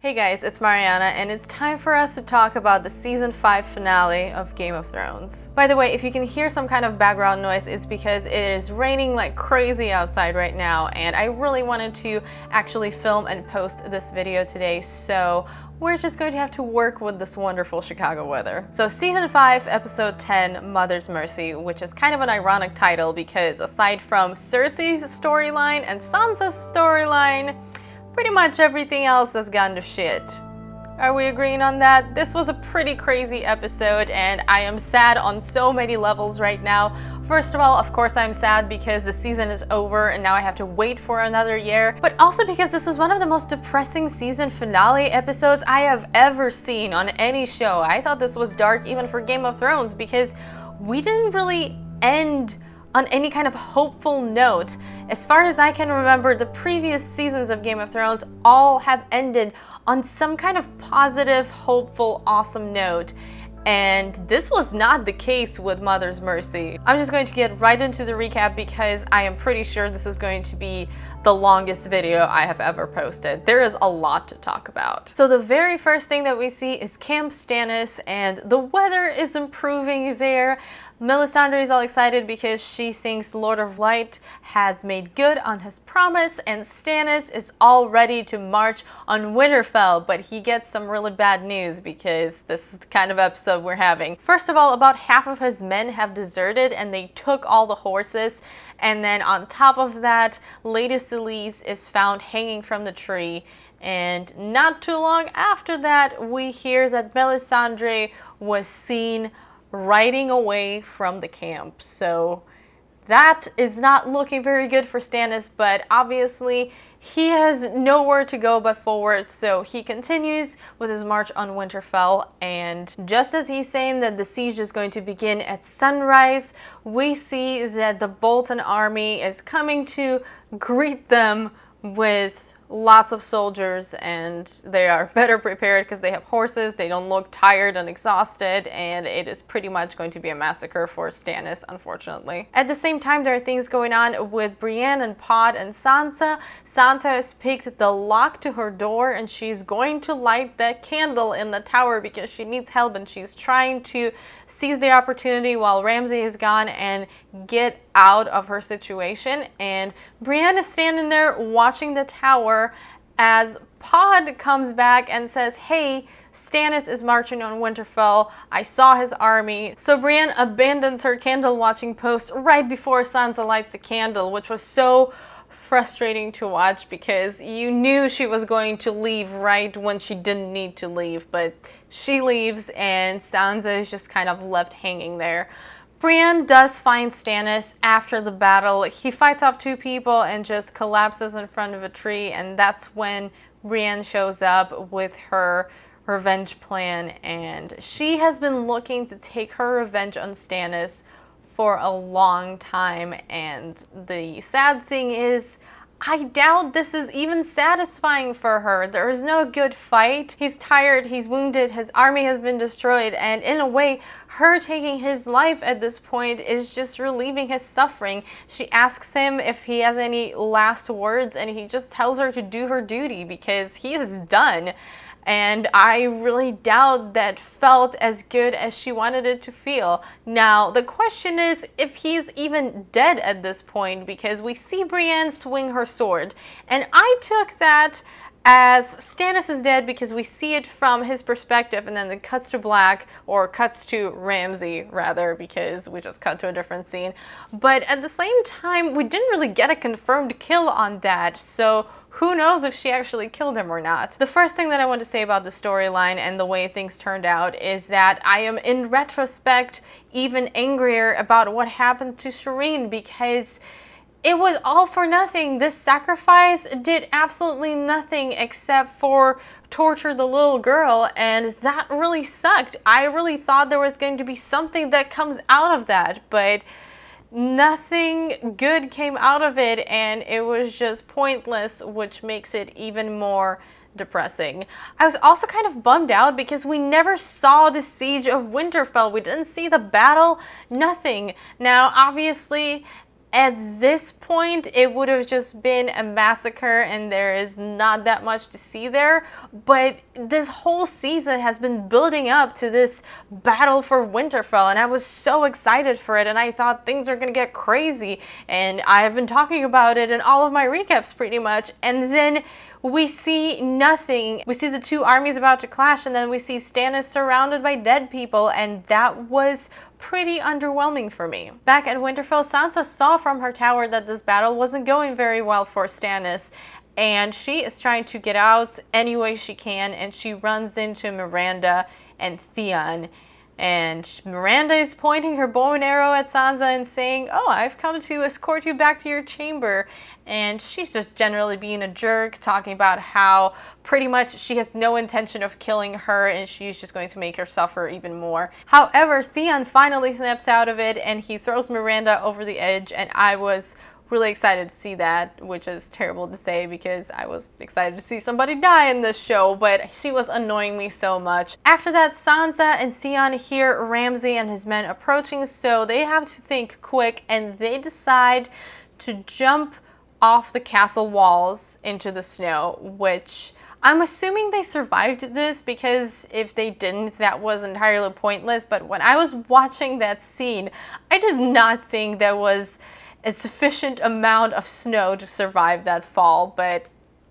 Hey guys, it's Marianna, and it's time for us to talk about the Season 5 finale of Game of Thrones. By the way, if you can hear some kind of background noise, it's because it is raining like crazy outside right now, and I really wanted to actually film and post this video today, so we're just going to have to work with this wonderful Chicago weather. So Season 5, Episode 10, Mother's Mercy, which is kind of an ironic title because aside from Cersei's storyline and Sansa's storyline, pretty much everything else has gone to shit. Are we agreeing on that? This was a pretty crazy episode, and I am sad on so many levels right now. First of all, of course I'm sad because the season is over and now I have to wait for another year, but also because this was one of the most depressing season finale episodes I have ever seen on any show. I thought this was dark even for Game of Thrones because we didn't really end on any kind of hopeful note. As far as I can remember, the previous seasons of Game of Thrones all have ended on some kind of positive, hopeful, awesome note. And this was not the case with Mother's Mercy. I'm just going to get right into the recap because I am pretty sure this is going to be the longest video I have ever posted. There is a lot to talk about. So the very first thing that we see is Camp Stannis, and the weather is improving there. Melisandre is all excited because she thinks Lord of Light has made good on his promise, and Stannis is all ready to march on Winterfell, but he gets some really bad news because this is the kind of episode we're having. First of all, about half of his men have deserted and they took all the horses, and then on top of that, Lady Selyse is found hanging from the tree, and not too long after that, we hear that Melisandre was seen riding away from the camp. So that is not looking very good for Stannis, but obviously he has nowhere to go but forward, so he continues with his march on Winterfell, and just as he's saying that the siege is going to begin at sunrise, we see that the Bolton army is coming to greet them with lots of soldiers, and they are better prepared because they have horses, they don't look tired and exhausted, and it is pretty much going to be a massacre for Stannis, unfortunately. At the same time, there are things going on with Brienne and Pod and Sansa. Sansa has picked the lock to her door, and she's going to light the candle in the tower because she needs help, and she's trying to seize the opportunity while Ramsay is gone and get out of her situation. And Brienne is standing there watching the tower as Pod comes back and says, hey, Stannis is marching on Winterfell. I saw his army. So Brienne abandons her candle watching post right before Sansa lights the candle, which was so frustrating to watch because you knew she was going to leave right when she didn't need to leave, but she leaves and Sansa is just kind of left hanging there. Brienne does find Stannis after the battle. He fights off two people and just collapses in front of a tree, and that's when Brienne shows up with her revenge plan, and she has been looking to take her revenge on Stannis for a long time, and the sad thing is, I doubt this is even satisfying for her. There is no good fight. He's tired, he's wounded, his army has been destroyed, and in a way, her taking his life at this point is just relieving his suffering. She asks him if he has any last words, and he just tells her to do her duty because he is done. And I really doubt that felt as good as she wanted it to feel. Now, the question is if he's even dead at this point, because we see Brienne swing her sword. And I took that as Stannis is dead because we see it from his perspective, and then it cuts to black, or cuts to Ramsay rather, because we just cut to a different scene. But at the same time, we didn't really get a confirmed kill on that, so who knows if she actually killed him or not. The first thing that I want to say about the storyline and the way things turned out is that I am, in retrospect, even angrier about what happened to Shireen because it was all for nothing. This sacrifice did absolutely nothing except for torture the little girl, and that really sucked. I really thought there was going to be something that comes out of that, but nothing good came out of it, and it was just pointless, which makes it even more depressing. I was also kind of bummed out because we never saw the siege of Winterfell. We didn't see the battle, nothing. Now, obviously, at this point, it would have just been a massacre and there is not that much to see there. But this whole season has been building up to this battle for Winterfell, and I was so excited for it, and I thought things are gonna get crazy, and I have been talking about it in all of my recaps pretty much. And then we see nothing. We see the two armies about to clash, and then we see Stannis surrounded by dead people, and that was pretty underwhelming for me. Back at Winterfell, Sansa saw from her tower that this battle wasn't going very well for Stannis, and she is trying to get out any way she can, and she runs into Miranda and Theon. And Miranda is pointing her bow and arrow at Sansa and saying, "Oh, I've come to escort you back to your chamber." And she's just generally being a jerk, talking about how pretty much she has no intention of killing her and she's just going to make her suffer even more. However, Theon finally snaps out of it and he throws Miranda over the edge, and I was really excited to see that, which is terrible to say because I was excited to see somebody die in this show, but she was annoying me so much. After that, Sansa and Theon hear Ramsay and his men approaching, so they have to think quick and they decide to jump off the castle walls into the snow, which I'm assuming they survived this, because if they didn't, that was entirely pointless. But when I was watching that scene, I did not think there was a sufficient amount of snow to survive that fall, but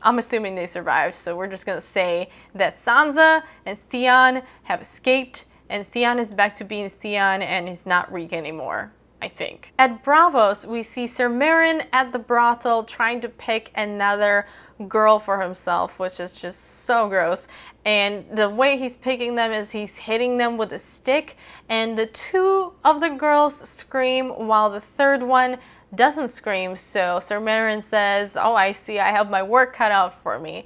I'm assuming they survived, so we're just gonna say that Sansa and Theon have escaped, and Theon is back to being Theon and is not Reek anymore, I think. At Braavos, we see Ser Meryn at the brothel trying to pick another girl for himself, which is just so gross. And the way he's picking them is he's hitting them with a stick, and the two of the girls scream while the third one doesn't scream. So Ser Meryn says, "Oh, I see, I have my work cut out for me."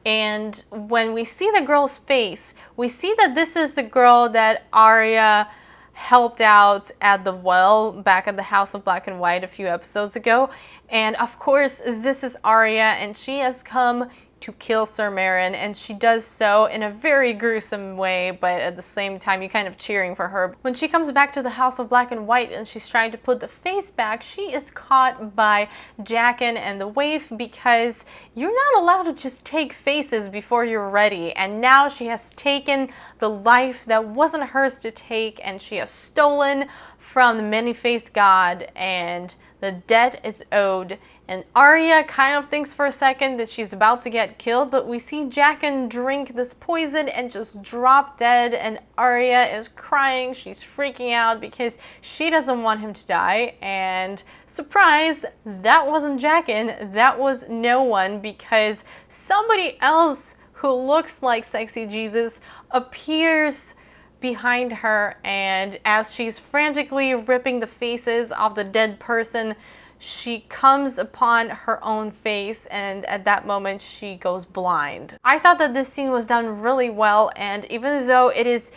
And when we see the girl's face, we see that this is the girl that Arya helped out at the well back at the House of Black and White a few episodes ago. And of course, this is Arya, and she has come to kill Ser Meryn, and she does so in a very gruesome way, but at the same time you're kind of cheering for her. When she comes back to the House of Black and White and she's trying to put the face back, she is caught by Jaqen and the waif, because you're not allowed to just take faces before you're ready, and now she has taken the life that wasn't hers to take, and she has stolen from the many-faced god, and the debt is owed. And Arya kind of thinks for a second that she's about to get killed, but we see Jaqen drink this poison and just drop dead, and Arya is crying. She's freaking out because she doesn't want him to die, and surprise, that wasn't Jaqen, that was no one, because somebody else who looks like Sexy Jesus appears behind her, and as she's frantically ripping the faces of the dead person, she comes upon her own face, and at that moment she goes blind. I thought that this scene was done really well, and even though it is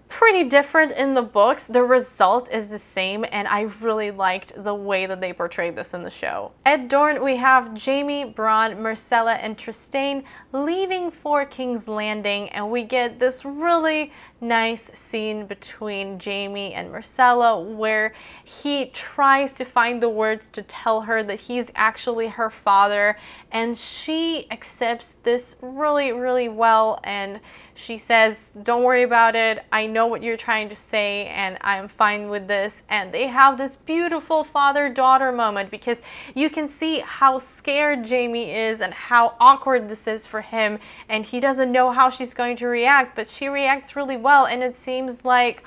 pretty different in the books, the result is the same, and I really liked the way that they portrayed this in the show. At Dorne, we have Jaime, Bronn, Myrcella, and Trystane leaving for King's Landing, and we get this really nice scene between Jaime and Myrcella where he tries to find the words to tell her that he's actually her father, and she accepts this really, really well, and she says, "Don't worry about it, I know what you're trying to say and I'm fine with this." And they have this beautiful father-daughter moment, because you can see how scared Jaime is and how awkward this is for him, and he doesn't know how she's going to react, but she reacts really well, and it seems like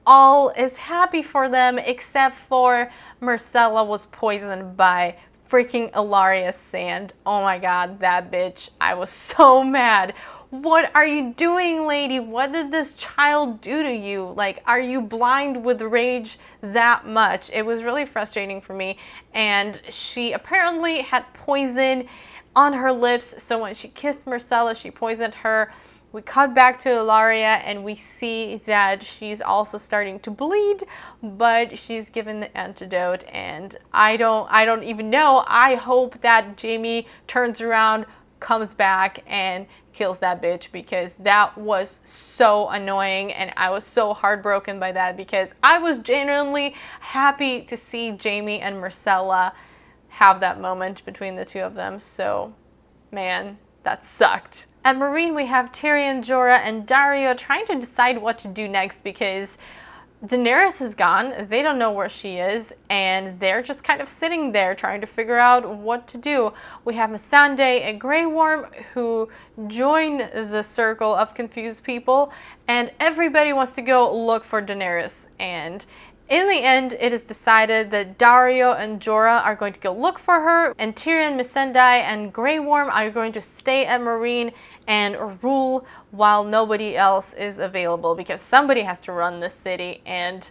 all is happy for them, except for Myrcella was poisoned by freaking Illaria's sand. Oh my god, that bitch. I was so mad. What are you doing, lady? What did this child do to you? Like, are you blind with rage that much? It was really frustrating for me. And she apparently had poison on her lips, so when she kissed Myrcella, she poisoned her. We cut back to Ellaria and we see that she's also starting to bleed, but she's given the antidote, and I don't even know. I hope that Jaime turns around, comes back, and kills that bitch, because that was so annoying and I was so heartbroken by that, because I was genuinely happy to see Jaime and Myrcella have that moment between the two of them. So, man, that sucked. At Meereen, we have Tyrion, Jorah, and Daario trying to decide what to do next, because Daenerys is gone, they don't know where she is, and they're just kind of sitting there trying to figure out what to do. We have Missandei and Grey Worm who join the circle of confused people, and everybody wants to go look for Daenerys. And in the end, it is decided that Daario and Jorah are going to go look for her, and Tyrion, Missandei, and Grey Worm are going to stay at Meereen and rule while nobody else is available, because somebody has to run this city. And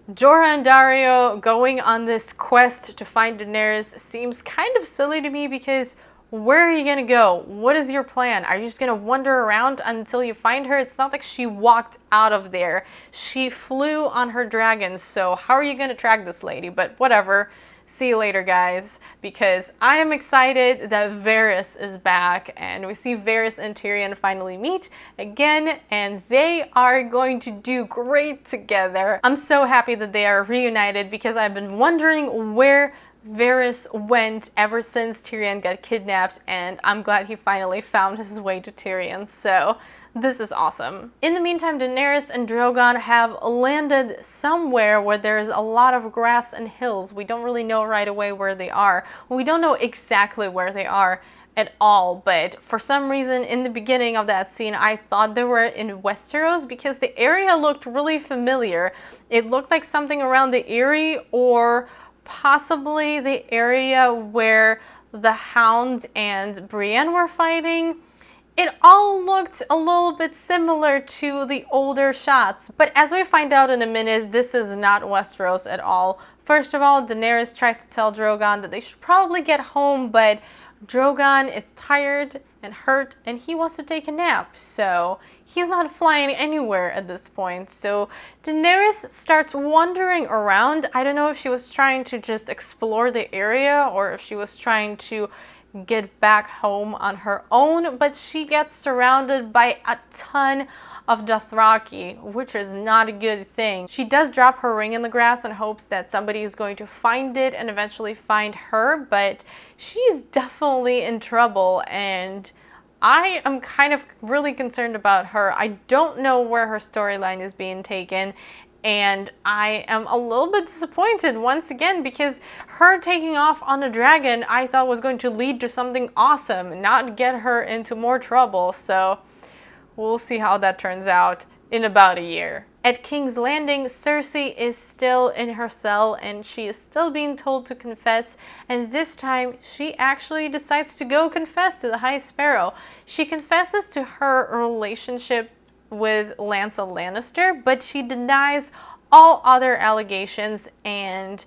Jorah and Daario going on this quest to find Daenerys seems kind of silly to me, because where are you gonna go? What is your plan? Are you just gonna wander around until you find her? It's not like she walked out of there. She flew on her dragon, so how are you gonna track this lady? But whatever. See you later, guys, because I am excited that Varys is back, and we see Varys and Tyrion finally meet again, and they are going to do great together. I'm so happy that they are reunited, because I've been wondering where Varys went ever since Tyrion got kidnapped, and I'm glad he finally found his way to Tyrion, so this is awesome. In the meantime, Daenerys and Drogon have landed somewhere where there's a lot of grass and hills. We don't really know right away where they are. We don't know exactly where they are at all, but for some reason in the beginning of that scene I thought they were in Westeros, because the area looked really familiar. It looked like something around the Eyrie, or possibly the area where the Hound and Brienne were fighting. It all looked a little bit similar to the older shots, but as we find out in a minute, this is not Westeros at all. First of all, Daenerys tries to tell Drogon that they should probably get home, but Drogon is tired and hurt and he wants to take a nap, so he's not flying anywhere at this point. So Daenerys starts wandering around. I don't know if she was trying to just explore the area or if she was trying to get back home on her own, but she gets surrounded by a ton of Dothraki, which is not a good thing. She does drop her ring in the grass in hopes that somebody is going to find it and eventually find her, but she's definitely in trouble, and I am kind of really concerned about her. I don't know where her storyline is being taken, and I am a little bit disappointed once again, because her taking off on a dragon I thought was going to lead to something awesome, not get her into more trouble. So we'll see how that turns out in about a year. At King's Landing, Cersei is still in her cell and she is still being told to confess, and this time she actually decides to go confess to the High Sparrow. She confesses to her relationship with Lancel Lannister, but she denies all other allegations, and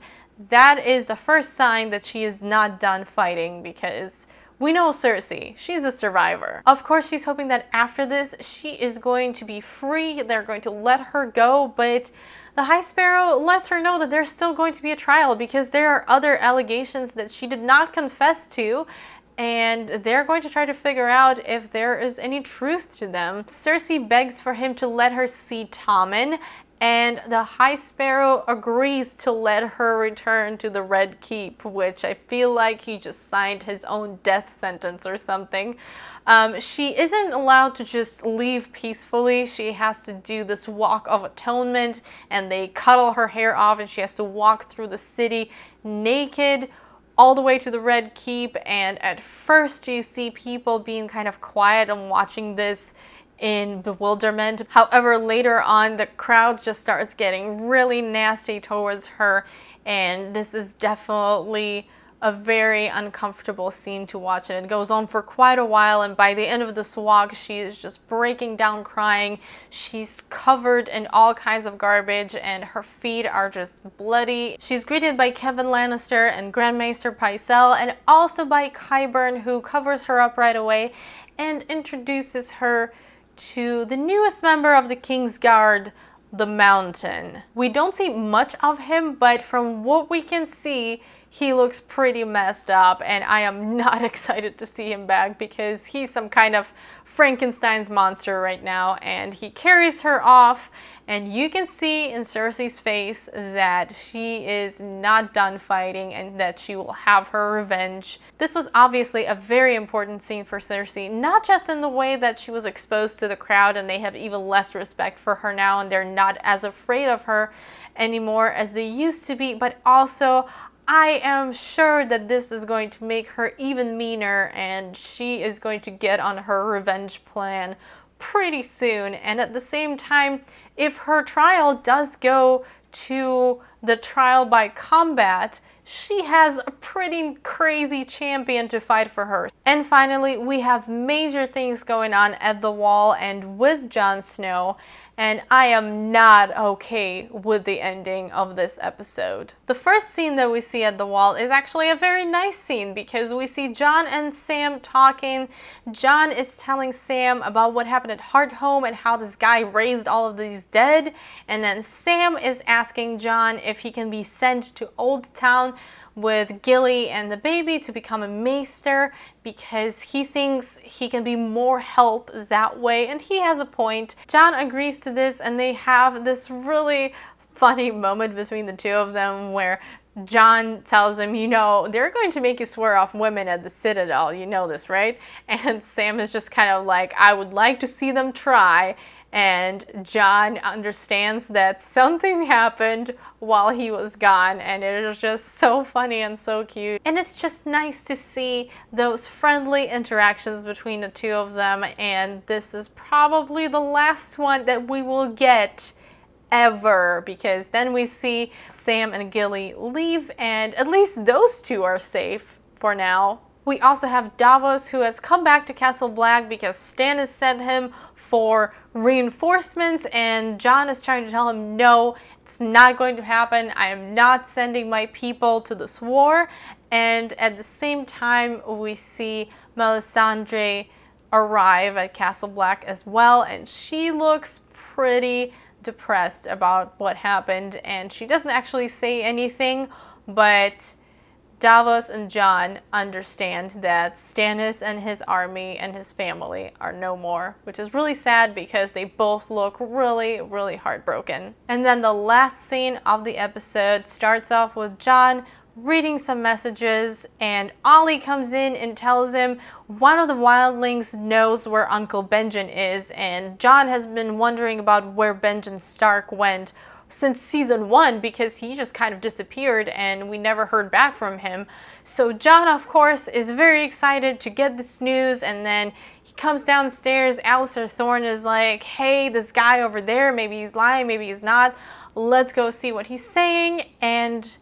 that is the first sign that she is not done fighting, because we know Cersei, she's a survivor. Of course, she's hoping that after this, she is going to be free, they're going to let her go, but the High Sparrow lets her know that there's still going to be a trial, because there are other allegations that she did not confess to, and they're going to try to figure out if there is any truth to them. Cersei begs for him to let her see Tommen, and the High Sparrow agrees to let her return to the Red Keep, which I feel like he just signed his own death sentence or something. She isn't allowed to just leave peacefully. She has to do this walk of atonement, and they cut all her hair off, and she has to walk through the city naked all the way to the Red Keep. And at first you see people being kind of quiet and watching this in bewilderment. However, later on the crowd just starts getting really nasty towards her, and this is definitely a very uncomfortable scene to watch, and it goes on for quite a while, and by the end of this walk she is just breaking down crying. She's covered in all kinds of garbage and her feet are just bloody. She's greeted by Kevan Lannister and Grand Maester Pycelle, and also by Qyburn, who covers her up right away and introduces her to the newest member of the King's Guard, the Mountain. We don't see much of him, but from what we can see, he looks pretty messed up, and I am not excited to see him back, because he's some kind of Frankenstein's monster right now, and he carries her off, and you can see in Cersei's face that she is not done fighting and that she will have her revenge. This was obviously a very important scene for Cersei, not just in the way that she was exposed to the crowd and they have even less respect for her now and they're not as afraid of her anymore as they used to be, but also I am sure that this is going to make her even meaner and she is going to get on her revenge plan pretty soon. And at the same time, if her trial does go to the trial by combat, she has a pretty crazy champion to fight for her. And finally, we have major things going on at the Wall and with Jon Snow, and I am not okay with the ending of this episode. The first scene that we see at the Wall is actually a very nice scene because we see Jon and Sam talking. Jon is telling Sam about what happened at Hardhome and how this guy raised all of these dead, and then Sam is asking Jon if he can be sent to Old Town with Gilly and the baby to become a maester because he thinks he can be more help that way, and he has a point. Jon agrees to this and they have this really funny moment between the two of them where Jon tells him, you know, they're going to make you swear off women at the Citadel, you know this, right? And Sam is just kind of like, I would like to see them try. And Jon understands that something happened while he was gone, and it is just so funny and so cute. And it's just nice to see those friendly interactions between the two of them, and this is probably the last one that we will get ever, because then we see Sam and Gilly leave, and at least those two are safe for now. We also have Davos, who has come back to Castle Black because Stannis sent him for reinforcements, and Jon is trying to tell him, no, it's not going to happen. I am not sending my people to this war. And at the same time, we see Melisandre arrive at Castle Black as well, and she looks pretty depressed about what happened, and she doesn't actually say anything, but Davos and Jon understand that Stannis and his army and his family are no more, which is really sad because they both look really, really heartbroken. And then the last scene of the episode starts off with Jon reading some messages, and Ollie comes in and tells him one of the wildlings knows where Uncle Benjen is, and Jon has been wondering about where Benjen Stark went since season 1 because he just kind of disappeared and we never heard back from him. So Jon, of course, is very excited to get this news, and then he comes downstairs. Alistair Thorne is like, hey, this guy over there, maybe he's lying, maybe he's not. Let's go see what he's saying. And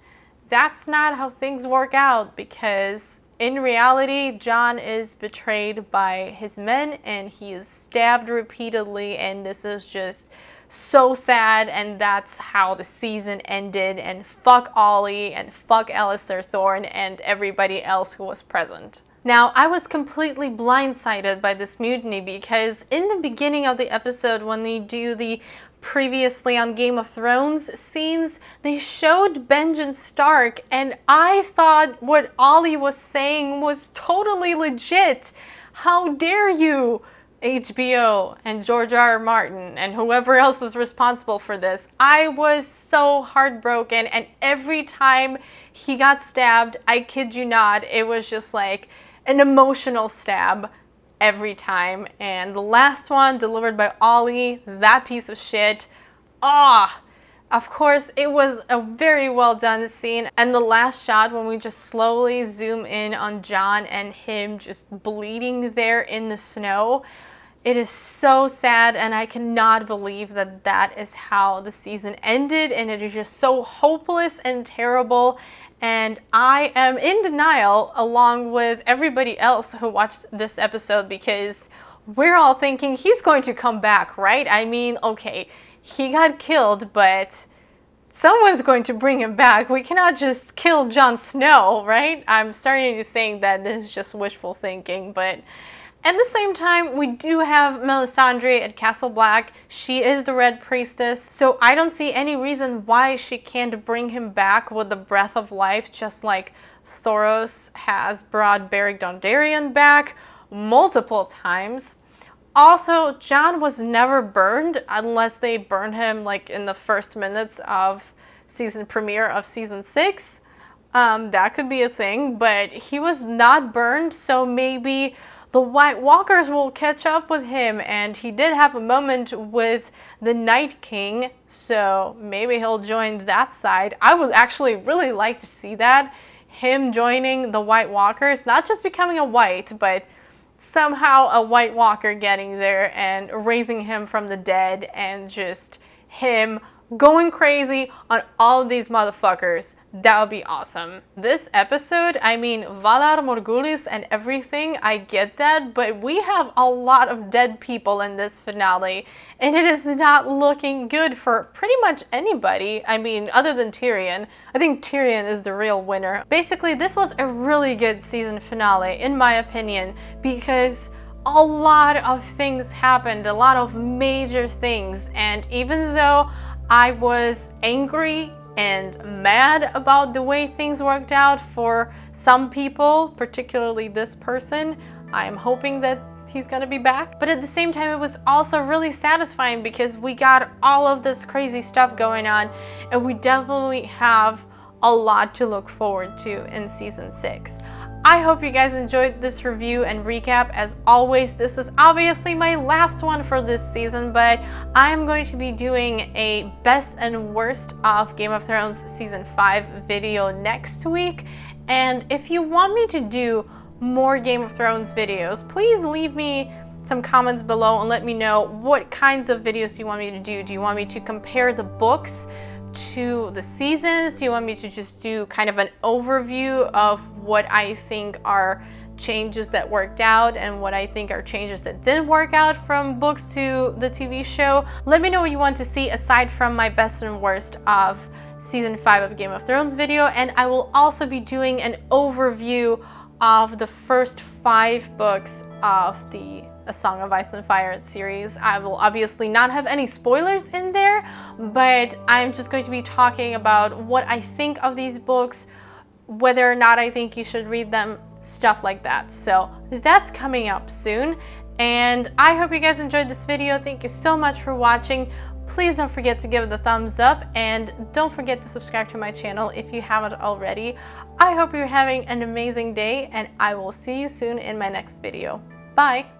that's not how things work out, because in reality, Jon is betrayed by his men and he is stabbed repeatedly, and this is just so sad, and that's how the season ended, and fuck Ollie and fuck Alistair Thorne and everybody else who was present. Now, I was completely blindsided by this mutiny because in the beginning of the episode, when they do the previously on Game of Thrones scenes, they showed Benjen Stark, and I thought what Ollie was saying was totally legit. How dare you, HBO and George R.R. Martin and whoever else is responsible for this. I was so heartbroken, and every time he got stabbed, I kid you not, it was just like an emotional stab every time. And the last one delivered by Ollie, that piece of shit, of course, it was a very well done scene. And the last shot, when we just slowly zoom in on Jon and him just bleeding there in the snow, it is so sad, and I cannot believe that that is how the season ended, and it is just so hopeless and terrible, and I am in denial along with everybody else who watched this episode, because we're all thinking he's going to come back, right? I mean, okay, he got killed, but someone's going to bring him back. We cannot just kill Jon Snow, right? I'm starting to think that this is just wishful thinking, but at the same time, we do have Melisandre at Castle Black. She is the Red Priestess, so I don't see any reason why she can't bring him back with the Breath of Life, just like Thoros has brought Beric Dondarrion back multiple times. Also, Jon was never burned unless they burned him like in the first minutes of season premiere of season 6. That could be a thing, but he was not burned, so maybe the White Walkers will catch up with him, and he did have a moment with the Night King, so maybe he'll join that side. I would actually really like to see that, him joining the White Walkers, not just becoming a white, but somehow a White Walker getting there and raising him from the dead, and just him going crazy on all of these motherfuckers. That would be awesome. This episode, I mean, Valar Morghulis and everything, I get that, but we have a lot of dead people in this finale, and it is not looking good for pretty much anybody. I mean, other than Tyrion. I think Tyrion is the real winner. Basically, this was a really good season finale, in my opinion, because a lot of things happened, a lot of major things, and even though I was angry and mad about the way things worked out for some people, particularly this person, I'm hoping that he's gonna be back. But at the same time, it was also really satisfying because we got all of this crazy stuff going on, and we definitely have a lot to look forward to in season 6. I hope you guys enjoyed this review and recap. As always, this is obviously my last one for this season, but I'm going to be doing a best and worst of Game of Thrones season 5 video next week. And if you want me to do more Game of Thrones videos, please leave me some comments below and let me know what kinds of videos you want me to do. Do you want me to compare the books to the seasons? Do you want me to just do kind of an overview of what I think are changes that worked out and what I think are changes that didn't work out from books to the TV show? Let me know what you want to see aside from my best and worst of season 5 of Game of Thrones video, and I will also be doing an overview of the first 5 books of the A Song of Ice and Fire series. I will obviously not have any spoilers in there, but I'm just going to be talking about what I think of these books, whether or not I think you should read them, stuff like that. So that's coming up soon, and I hope you guys enjoyed this video. Thank you so much for watching. Please don't forget to give it a thumbs up, and don't forget to subscribe to my channel if you haven't already. I hope you're having an amazing day, and I will see you soon in my next video. Bye!